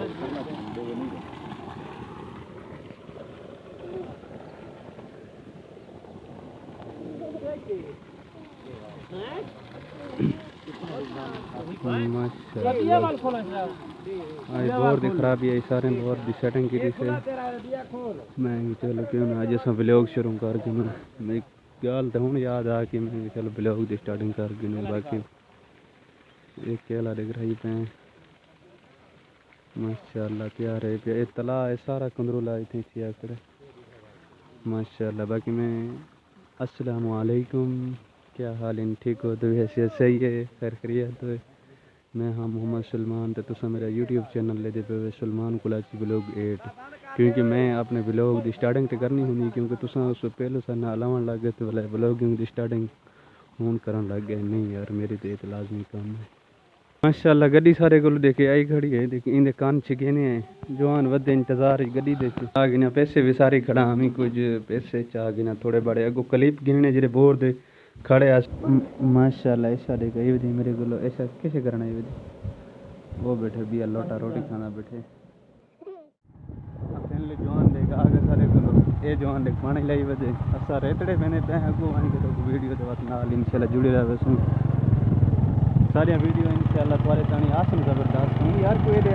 आज बोर दी खराबी है सारे बोर दी सेटिंग की से मैं चलो क्यों ना आज सब ब्लॉग शुरू कर के मैं गल तो हूँ याद आ कि मैं चलो ब्लॉग दी स्टार्टिंग कर के बाकी एक केला दिख रही पे माशाल्लाह तैयार है पे तला है सारा कंदरूला इतनी चिया करे माशाल्लाह। बाकी मैं अस्सलाम वालेकुम, क्या हाल इन ठीक हो तो हैसियत सही है खैर खैरियत तो मैं हाँ मोहम्मद सलमान तो तुसा मेरा यूट्यूब चैनल ले दे पे सलमान कुलाची ब्लॉग 8 क्योंकि मैं अपने ब्लॉग की स्टार्टिंग तो करनी होनी क्योंकि तुसा उस पहले सा ना अलावन लग गए तो वाला ब्लॉगिंग की स्टार्टिंग हूँ करन लग गए नहीं यार मेरी तो ये लाजमी काम है। माशाल्लाह गड्डी सारे को देखे आई खड़ी है देख इन कान छिके ने जवान वधे इंतजार गड्डी देख आ गए पैसे भी सारे खड़ा हमें कुछ पैसे चाह गए थोड़े बड़े अगो क्लिप गिनने जेरे बोर दे खड़े आज माशाल्लाह ऐसा देख ये भी मेरे को ऐसा कैसे करना है वो बैठे भी लोटा रोटी खाना बैठे जवान देख आगे सारे को ये जवान देख पानी लाई बजे असा रेतड़े मैंने पे अगो आने के तो वीडियो तो बात नाल इंशाल्लाह जुड़े रहे वैसे सारिया वीडियो इंशाल्लाह तुम्हारे तानी आसन ज़बरदस्त हूँ यार कोई दे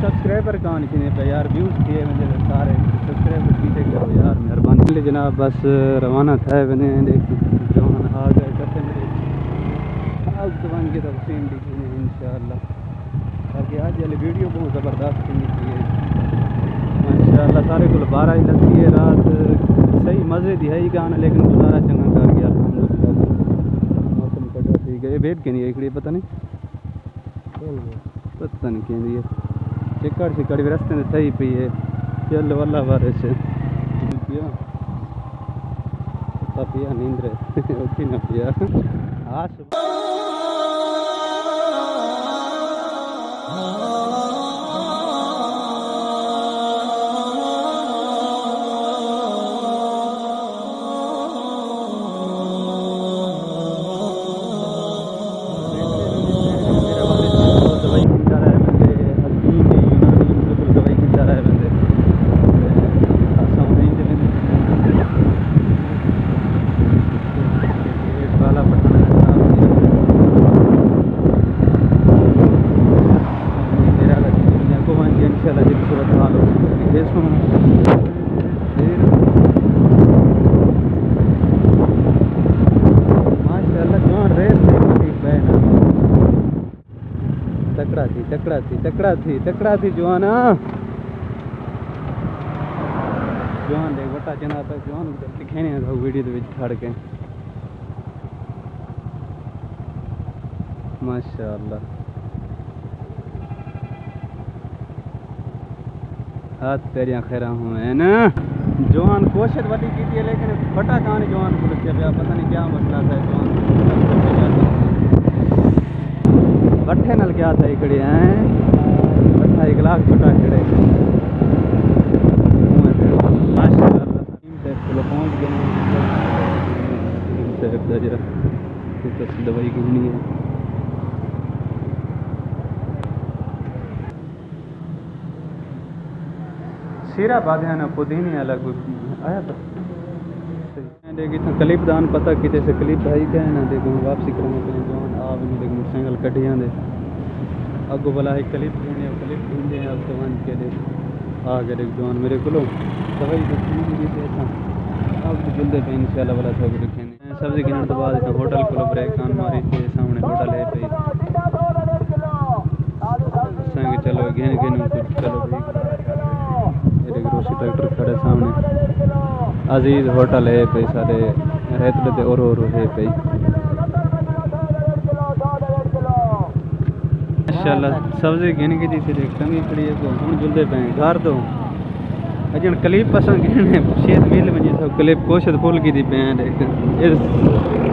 सब्सक्राइबर कहाँ नहीं पे यार व्यूज़ किए मुझे सारे सब्सक्राइबर पीछे करो यार मेहरबानी जनाब बस रवाना था मैंने देख जवान आ गए करते मेरे अब जवान की तफसीम दिखी इंशाल्लाह बाकी आज वाली वीडियो बहुत ज़बरदस्त करनी चाहिए माशाल्लाह सारे को 12 ही लगती है रात सही मज़े दी है ही गाना लेकिन गुजारा चंगा कर गया मौसम कटा ठीक है बैठ के नहीं इकड़ी पता नहीं कहती है चिकड़ शिकड़ भी रस्ते में सही पी है चल वाला बारे से पिया नींद रहे ना पिया आज तकड़ा थी जवान जवान देख बटा चना था जवान दिखाने था वीडियो के खड़ के माशाल्लाह हाथ तेरिया खैरा हूँ है ना जवान कोशिश वाली की थी लेकिन फटा कहानी जवान को रखे पे पता नहीं क्या मसला था जवान भट्ठे नल क्या था इकड़े हैं 1 लाख फटा खड़े पहुँच गए दवाई घूमनी है सीरा बाधिया ना पुदीनी अलग आया था देखी तो क्लिप दान पता कि से क्लिप भाई क्या है ना देखो वापसी करने के लिए जवान आ भी देख मोटरसाइकिल कटिया दे अगो भला है क्लिप ढूंढे अब जवान के दे आ गए देख जवान मेरे को दवाई अब जल्दी पे इंशाल्लाह वाला सब रखेंगे सब्जी गिनने तो बाद होटल को ब्रेक कान मारी थे सामने होटल है पे संग चलो घेन कुछ चलो भाई ग्रोसरी ट्रैक्टर खड़े सामने अजीज होटल है पे सारे रहते और है पे माशाल्लाह सब्जी गिन के जैसे देखता नहीं खड़ी है को हम जुलदे पे घर तो अजन क्लिप पसंद गिने शेत मिल में सब क्लिप कोशिश फुल की दी पे देख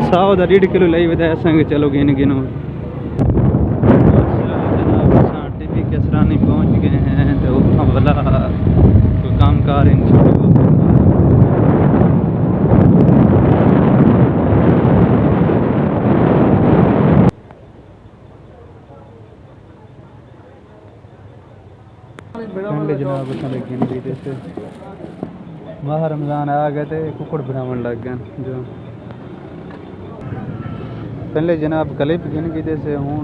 100 1.5 किलो लाई बताया संग चलो गिन गिनो टीवी के सरानी पहुंच गए हैं तो भला कोई काम कार इन पहले जनाब असां लगे नहीं जैसे माह रमज़ान आ गए थे कुकड़ बनावन लग गए जो पहले जनाब क्लिप गिन की जैसे हूँ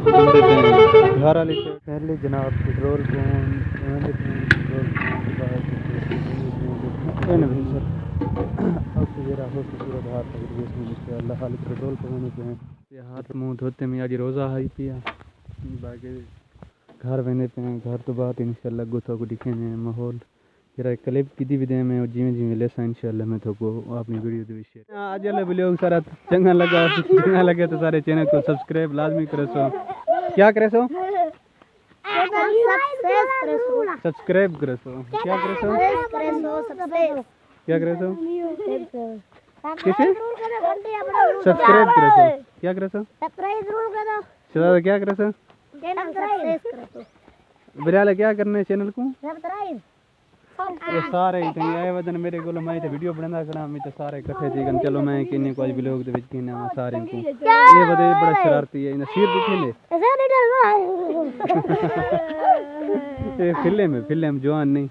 घर वाली पहले जनाब पेट्रोल पेट्रोल पे हाथ मुँह धोते में आज रोज़ा हाई पिया बाकी घर वेंदे पे घर तो बात इंशाल्लाह गुथो को दिखेने माहौल जरा क्लिप की विदे में जिमें जिमें लेसा इंशाल्लाह मैं तो को अपनी वीडियो दे शेयर आज वाला वीडियो सारा चंगा लगे तो सारे चैनल को सब्सक्राइब लाजमी करो सो क्या करे सो सब्सक्राइब करो सो क्या करे सो क्या करे सो किसे सब्सक्राइब करो सो क्या करे सो सदा क्या करे सो बिराला क्या करना है चैनल को ये सारे आए वदन मेरे को मैं तो वीडियो बनाना करा मैं तो सारे इकट्ठे थी चलो मैं किन्ने कोई ब्लॉग दे विच किन्ने सारे को ये बदे बड़ा शरारती है इन सिर दुखे ले ये फिल्म जवान नहीं